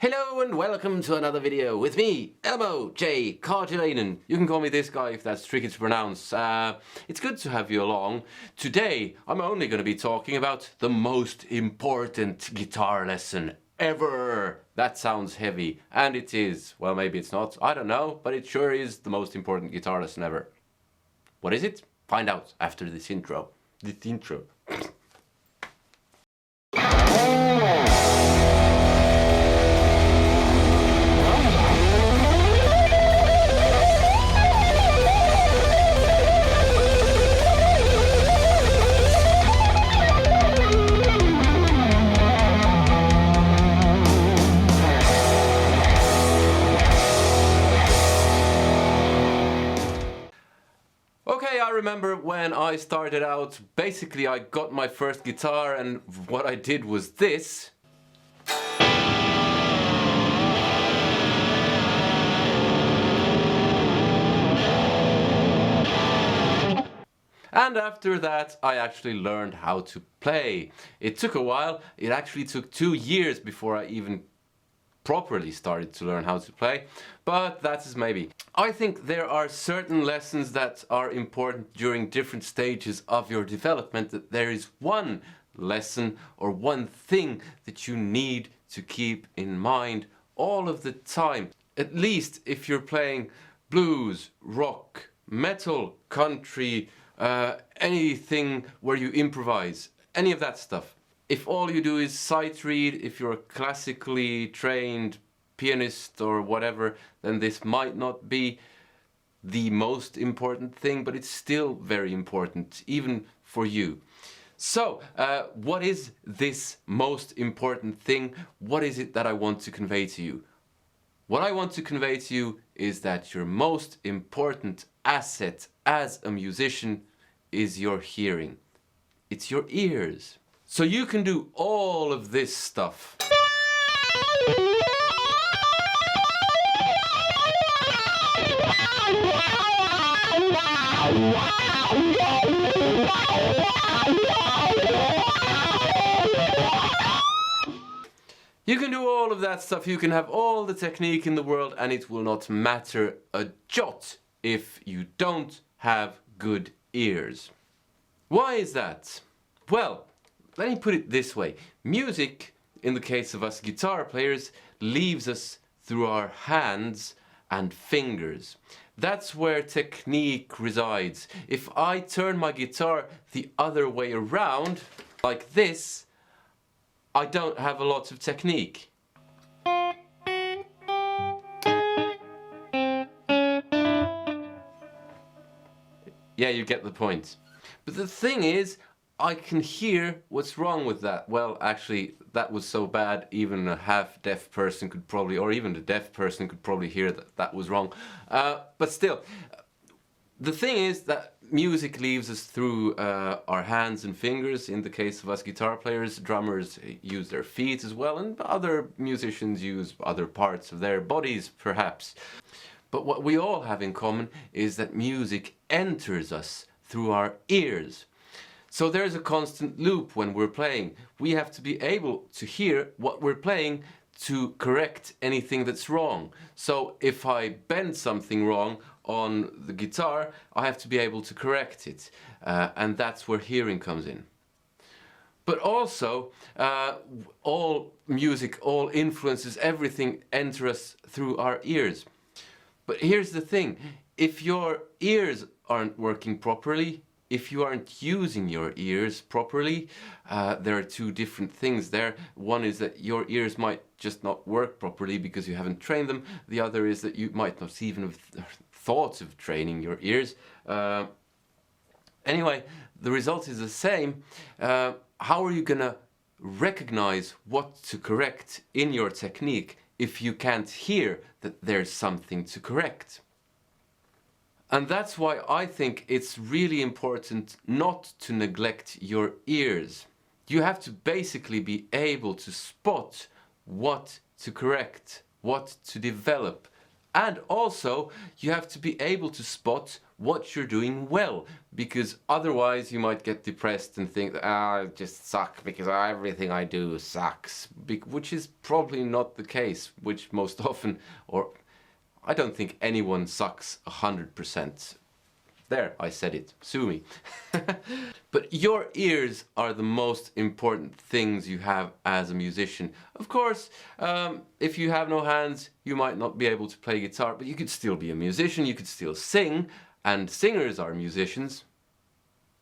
Hello and welcome to another video with me, Elmo J. Karjalainen. You can call me this guy if that's tricky to pronounce. It's good to have you along. Today I'm only going to be talking about the most important guitar lesson ever. That sounds heavy, and it is. Well, maybe it's not, I don't know, but it sure is the most important guitar lesson ever. What is it? Find out after this intro. Okay, I remember when I started out, basically I got my first guitar and what I did was this. And after that I actually learned how to play. It took a while, it actually took 2 years before I even properly started to learn how to play, but that is maybe. I think there are certain lessons that are important during different stages of your development, that there is one lesson or one thing that you need to keep in mind all of the time. At least if you're playing blues, rock, metal, country, anything where you improvise, any of that stuff. If all you do is sight read, if you're a classically trained pianist or whatever, then this might not be the most important thing, but it's still very important, even for you. So, what is this most important thing? What is it that I want to convey to you? What I want to convey to you is that your most important asset as a musician is your hearing. It's your ears. So you can do all of this stuff. You can do all of that stuff, you can have all the technique in the world, and it will not matter a jot if you don't have good ears. Why is that? Well, let me put it this way. Music, in the case of us guitar players, leaves us through our hands and fingers. That's where technique resides. If I turn my guitar the other way around, like this, I don't have a lot of technique. Yeah, you get the point. But the thing is, I can hear what's wrong with that. Well, actually, that was so bad, even a half-deaf person could probably, or even a deaf person could probably hear that that was wrong. But still, the thing is that music leaves us through our hands and fingers. In the case of us guitar players, drummers use their feet as well, and other musicians use other parts of their bodies, perhaps. But what we all have in common is that music enters us through our ears. So there's a constant loop when we're playing. We have to be able to hear what we're playing to correct anything that's wrong. So if I bend something wrong on the guitar, I have to be able to correct it. And that's where hearing comes in. But also, all music, all influences, everything enter us through our ears. But here's the thing, if your ears aren't working properly, if you aren't using your ears properly, there are two different things there. One is that your ears might just not work properly because you haven't trained them. The other is that you might not even have thought of training your ears. Anyway, the result is the same. How are you gonna recognize what to correct in your technique if you can't hear that there's something to correct? And that's why I think it's really important not to neglect your ears. You have to basically be able to spot what to correct, what to develop And also, you have to be able to spot what you're doing well, because otherwise you might get depressed and think that I just suck because everything I do sucks, which is probably not the case, which most often, or I don't think anyone sucks 100%. There, I said it. Sue me. But your ears are the most important things you have as a musician. Of course, if you have no hands, you might not be able to play guitar, but you could still be a musician, you could still sing, and singers are musicians.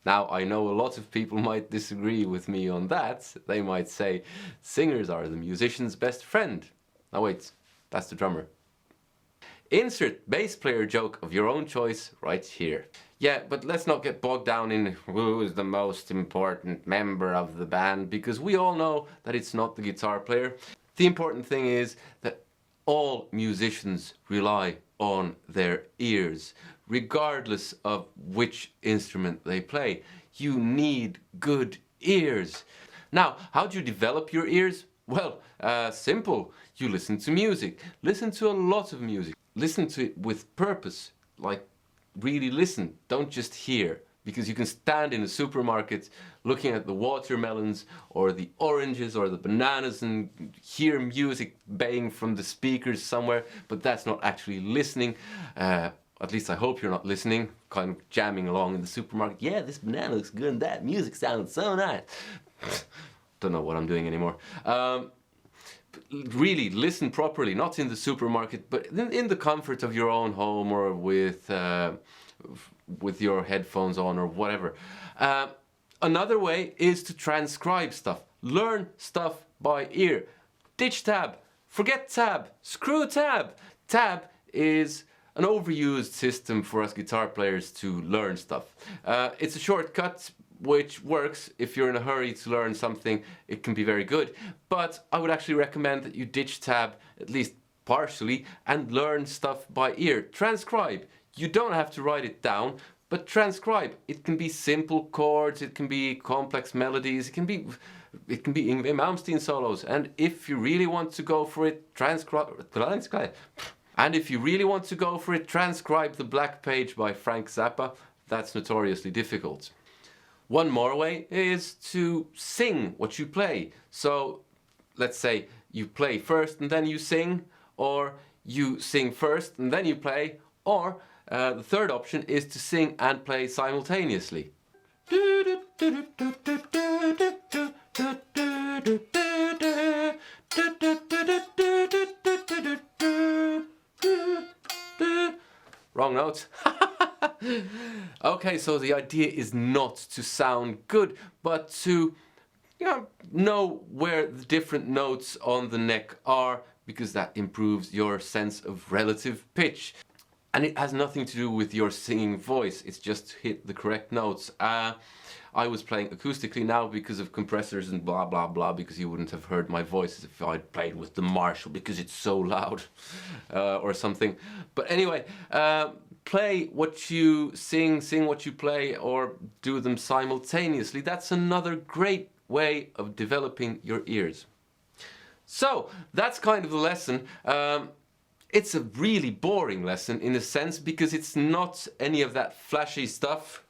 Now, I know a lot of people might disagree with me on that. They might say, singers are the musician's best friend. Now wait, that's the drummer. Insert bass player joke of your own choice right here. Yeah, but let's not get bogged down in who is the most important member of the band, because we all know that it's not the guitar player. The important thing is that all musicians rely on their ears, regardless of which instrument they play. You need good ears. Now, how do you develop your ears? Well, simple. You listen to music. Listen to a lot of music. Listen to it with purpose, like really listen, don't just hear, because you can stand in a supermarket looking at the watermelons or the oranges or the bananas and hear music baying from the speakers somewhere, but that's not actually listening. At least I hope you're not listening, kind of jamming along in the supermarket. Yeah, this banana looks good and that music sounds so nice. Don't know what I'm doing anymore. Really listen properly, not in the supermarket, but in the comfort of your own home, or with your headphones on or whatever. Another way is to transcribe stuff. Learn stuff by ear. Ditch tab, forget tab, screw tab. Tab is an overused system for us guitar players to learn stuff. It's a shortcut which works if you're in a hurry to learn something. It can be very good, but I would actually recommend that you ditch tab, at least partially, and learn stuff by ear. Transcribe. You don't have to write it down, but transcribe. It can be simple chords, it can be complex melodies, it can be Yngwie Malmsteen solos, and if you really want to go for it, transcribe. And if you really want to go for it, transcribe The Black Page by Frank Zappa. That's notoriously difficult. One more way is to sing what you play. So let's say you play first and then you sing, or you sing first and then you play, or the third option is to sing and play simultaneously. Wrong note. Okay, so the idea is not to sound good, but to know where the different notes on the neck are, because that improves your sense of relative pitch. And it has nothing to do with your singing voice, it's just to hit the correct notes. I was playing acoustically now because of compressors and blah blah blah, because you wouldn't have heard my voice if I'd played with the Marshall because it's so loud or something. But anyway, play what you sing, sing what you play, or do them simultaneously. That's another great way of developing your ears. So that's kind of the lesson. It's a really boring lesson in a sense, because it's not any of that flashy stuff.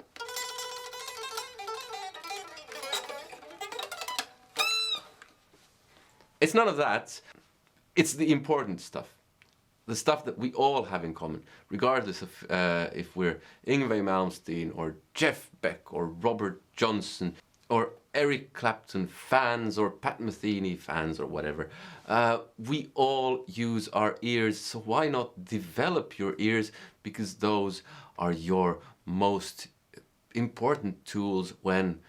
It's none of that. It's the important stuff. The stuff that we all have in common, regardless of if we're Yngwie Malmsteen or Jeff Beck or Robert Johnson or Eric Clapton fans or Pat Metheny fans or whatever. We all use our ears, so why not develop your ears, because those are your most important tools when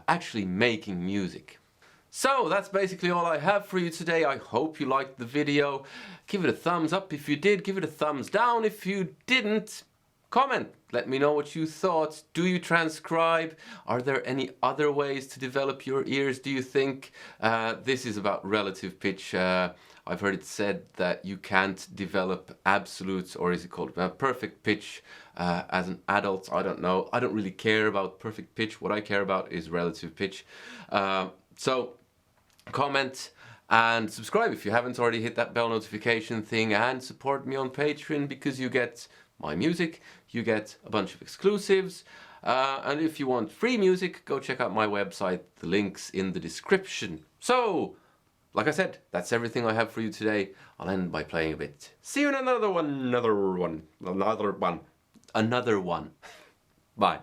actually making music. So that's basically all I have for you today. I hope you liked the video. Give it a thumbs up if you did, give it a thumbs down if you didn't. Comment, let me know what you thought. Do you transcribe? Are there any other ways to develop your ears, do you think? This is about relative pitch. I've heard it said that you can't develop absolute, or is it called perfect pitch as an adult. I don't know. I don't really care about perfect pitch. What I care about is relative pitch. So comment, And subscribe if you haven't already, hit that bell notification thing, and support me on Patreon, because you get my music, you get a bunch of exclusives, and if you want free music, go check out my website, the link's in the description. So, like I said, that's everything I have for you today. I'll end by playing a bit. See you in another one. Bye.